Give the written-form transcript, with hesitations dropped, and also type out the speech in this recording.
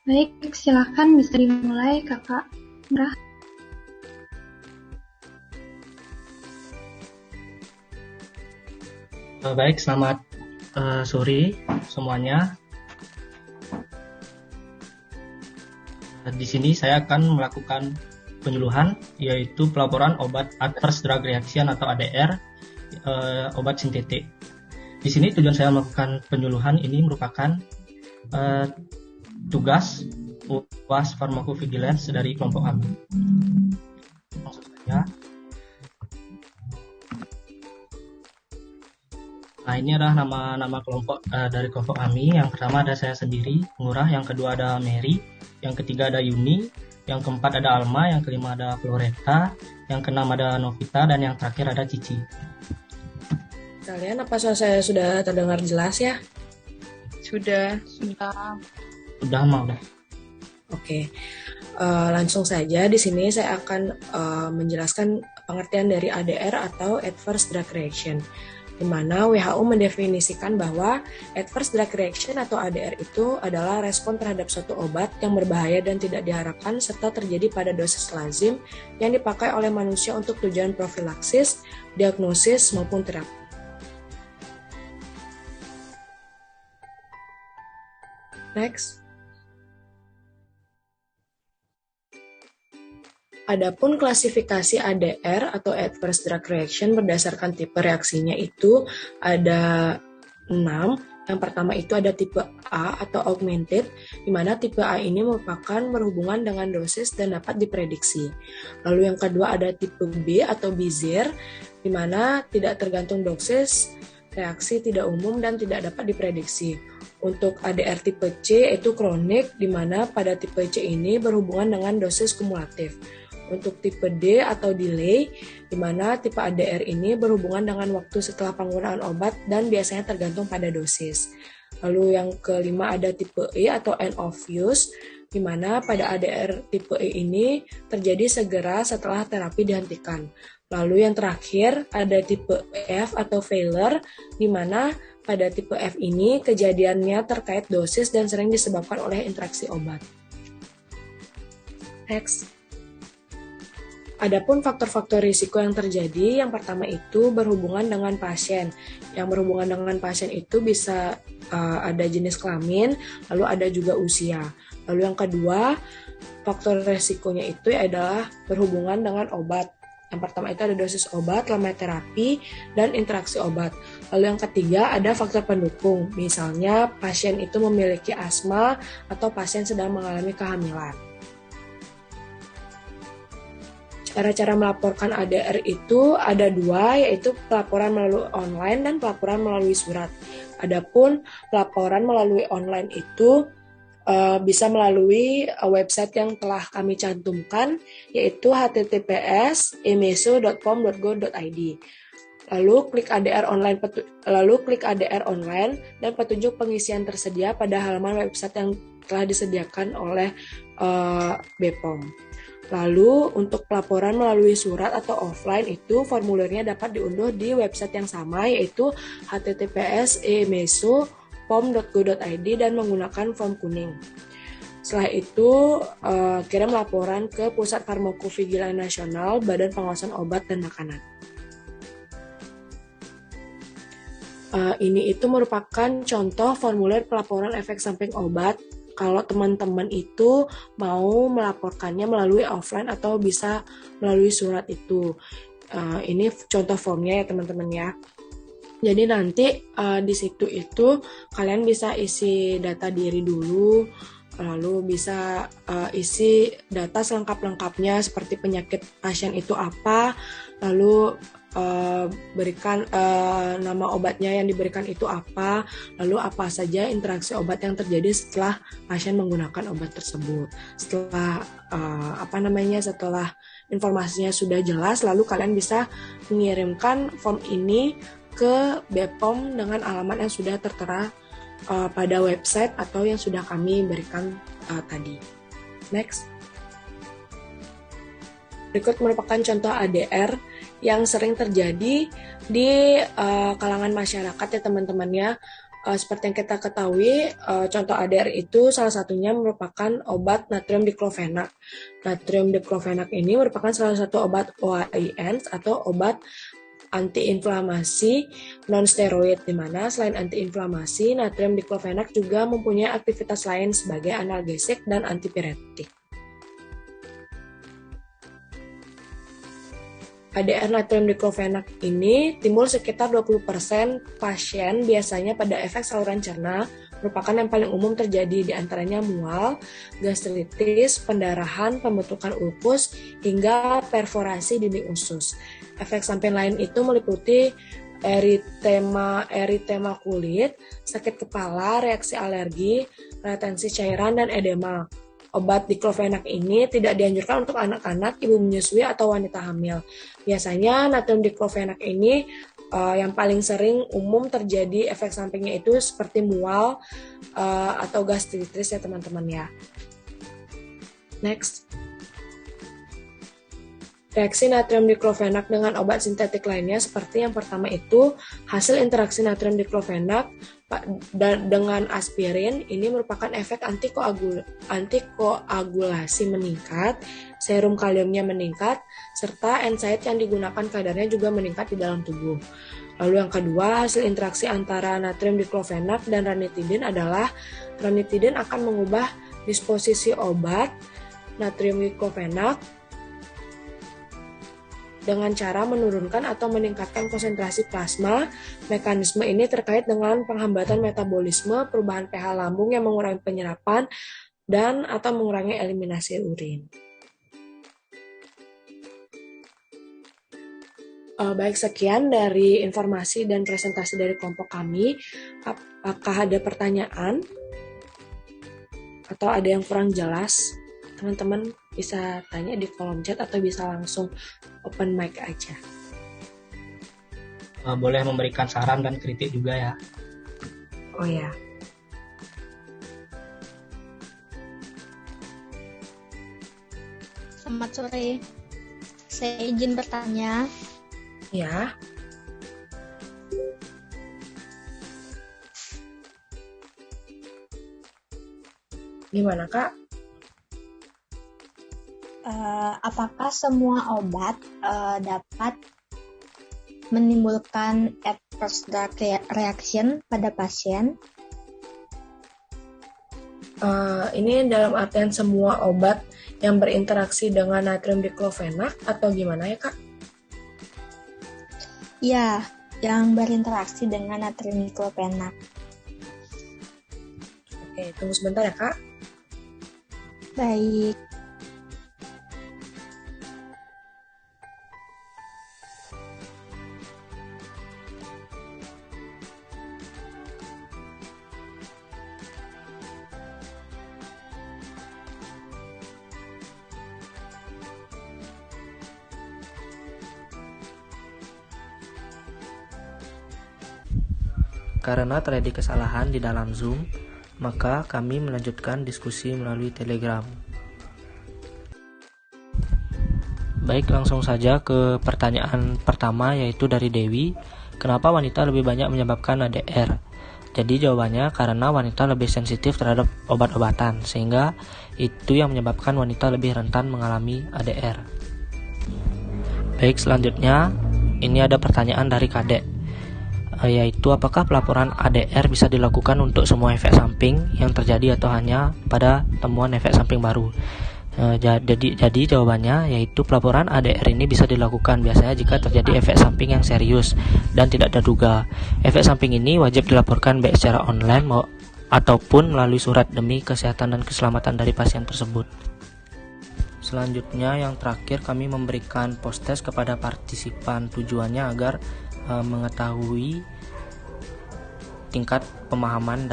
Baik, silakan bisa dimulai Kakak Murah. Baik, selamat sore semuanya. Di sini saya akan melakukan penyuluhan, yaitu pelaporan obat adverse drug reaction atau ADR, obat sintetik. Di sini tujuan saya melakukan penyuluhan ini merupakan tugas UAS Pharmacovigilance dari kelompok kami. Maksud saya, nah ini adalah nama-nama kelompok dari kelompok kami. Yang pertama ada saya sendiri, Ngurah. Yang kedua ada Mary. Yang ketiga ada Yuni. Yang keempat ada Alma. Yang kelima ada Floreta. Yang keenam ada Novita. Dan yang terakhir ada Cici. Kalian apa suara saya sudah terdengar jelas ya? Sudah. Udah mah udah. Oke. Langsung saja di sini saya akan menjelaskan pengertian dari ADR atau Adverse Drug Reaction, di mana WHO mendefinisikan bahwa Adverse Drug Reaction atau ADR itu adalah respon terhadap suatu obat yang berbahaya dan tidak diharapkan serta terjadi pada dosis lazim yang dipakai oleh manusia untuk tujuan profilaksis, diagnosis, maupun terapi. Next. Adapun klasifikasi ADR atau Adverse Drug Reaction berdasarkan tipe reaksinya itu ada 6. Yang pertama itu ada tipe A atau augmented, di mana tipe A ini merupakan berhubungan dengan dosis dan dapat diprediksi. Lalu yang kedua ada tipe B atau bizarre, di mana tidak tergantung dosis, reaksi tidak umum dan tidak dapat diprediksi. Untuk ADR tipe C itu kronik, di mana pada tipe C ini berhubungan dengan dosis kumulatif. Untuk tipe D atau delay, di mana tipe ADR ini berhubungan dengan waktu setelah penggunaan obat dan biasanya tergantung pada dosis. Lalu yang kelima ada tipe E atau end of use, di mana pada ADR tipe E ini terjadi segera setelah terapi dihentikan. Lalu yang terakhir ada tipe F atau failure, di mana pada tipe F ini kejadiannya terkait dosis dan sering disebabkan oleh interaksi obat. Next. Adapun faktor-faktor risiko yang terjadi, yang pertama itu berhubungan dengan pasien. Yang berhubungan dengan pasien itu bisa ada jenis kelamin, lalu ada juga usia. Lalu yang kedua, faktor risikonya itu adalah berhubungan dengan obat. Yang pertama itu ada dosis obat, lama terapi, dan interaksi obat. Lalu yang ketiga ada faktor pendukung, misalnya pasien itu memiliki asma atau pasien sedang mengalami kehamilan. Cara-cara melaporkan ADR itu ada 2, yaitu pelaporan melalui online dan pelaporan melalui surat. Adapun pelaporan melalui online itu bisa melalui website yang telah kami cantumkan, yaitu https://emeso.pom.go.id. Lalu klik ADR online dan petunjuk pengisian tersedia pada halaman website yang telah disediakan oleh BPOM. Lalu untuk pelaporan melalui surat atau offline itu formulirnya dapat diunduh di website yang sama, yaitu https://emeso.pom.go.id dan menggunakan form kuning. Setelah itu kirim laporan ke Pusat Farmakovigilans Nasional, Badan Pengawasan Obat dan Makanan. Ini itu merupakan contoh formulir pelaporan efek samping obat. Kalau teman-teman itu mau melaporkannya melalui offline atau bisa melalui surat itu. Ini contoh formnya ya teman-teman ya. Jadi nanti di situ itu kalian bisa isi data diri dulu, lalu bisa isi data selengkap-lengkapnya seperti penyakit pasien itu apa, lalu berikan nama obatnya yang diberikan itu apa, lalu apa saja interaksi obat yang terjadi setelah pasien menggunakan obat tersebut. Setelah setelah informasinya sudah jelas, lalu kalian bisa mengirimkan form ini ke BPOM dengan alamat yang sudah tertera pada website atau yang sudah kami berikan tadi. Next. Berikut merupakan contoh ADR yang sering terjadi di kalangan masyarakat ya teman-temannya. Seperti yang kita ketahui, contoh ADR itu salah satunya merupakan obat natrium diklofenak. Natrium diklofenak ini merupakan salah satu obat OAIN atau obat antiinflamasi non-steroid, di mana selain antiinflamasi, natrium diklofenak juga mempunyai aktivitas lain sebagai analgesik dan antipiretik. ADR natrium diklofenak ini timbul sekitar 20% pasien biasanya pada efek saluran cerna, merupakan yang paling umum terjadi, di antaranya mual, gastritis, pendarahan, pembentukan ulkus, hingga perforasi dinding usus. Efek samping lain itu meliputi eritema kulit, sakit kepala, reaksi alergi, retensi cairan, dan edema. Obat diklofenak ini tidak dianjurkan untuk anak-anak, ibu menyusui, atau wanita hamil. Biasanya natrium diklofenak ini yang paling sering umum terjadi efek sampingnya itu seperti mual atau gastritis ya teman-teman ya. Next. Reaksi natrium diklofenak dengan obat sintetik lainnya seperti yang pertama itu hasil interaksi natrium diklofenak dengan aspirin ini merupakan efek antikoagulasi meningkat, serum kaliumnya meningkat, serta NSAID yang digunakan kadarnya juga meningkat di dalam tubuh. Lalu yang kedua, hasil interaksi antara natrium diklofenak dan ranitidin adalah ranitidin akan mengubah disposisi obat natrium diklofenak dengan cara menurunkan atau meningkatkan konsentrasi plasma. Mekanisme ini terkait dengan penghambatan metabolisme, perubahan pH lambung yang mengurangi penyerapan, dan atau mengurangi eliminasi urin. Baik, sekian dari informasi dan presentasi dari kelompok kami. Apakah ada pertanyaan? Atau ada yang kurang jelas? Teman-teman bisa tanya di kolom chat atau bisa langsung open mic aja. Boleh memberikan saran dan kritik juga ya. Oh ya. Selamat sore. Saya izin bertanya. Ya. Gimana, Kak? Apakah semua obat dapat menimbulkan adverse drug reaction pada pasien? Ini dalam artian semua obat yang berinteraksi dengan natrium diklofenak atau gimana ya, Kak? Ya, yang berinteraksi dengan natrium diklofenak. Oke, tunggu sebentar ya, Kak. Baik. Karena terjadi kesalahan di dalam Zoom, maka kami melanjutkan diskusi melalui Telegram. Baik, langsung saja ke pertanyaan pertama, yaitu dari Dewi. Kenapa wanita lebih banyak menyebabkan ADR? Jadi jawabannya karena wanita lebih sensitif terhadap obat-obatan, sehingga itu yang menyebabkan wanita lebih rentan mengalami ADR. Baik, selanjutnya ini ada pertanyaan dari Kadek, yaitu apakah pelaporan ADR bisa dilakukan untuk semua efek samping yang terjadi atau hanya pada temuan efek samping baru? Jadi jawabannya yaitu pelaporan ADR ini bisa dilakukan biasanya jika terjadi efek samping yang serius dan tidak terduga. Efek samping ini wajib dilaporkan baik secara online ataupun melalui surat demi kesehatan dan keselamatan dari pasien tersebut. Selanjutnya yang terakhir, kami memberikan post-test kepada partisipan, tujuannya agar mengetahui tingkat pemahaman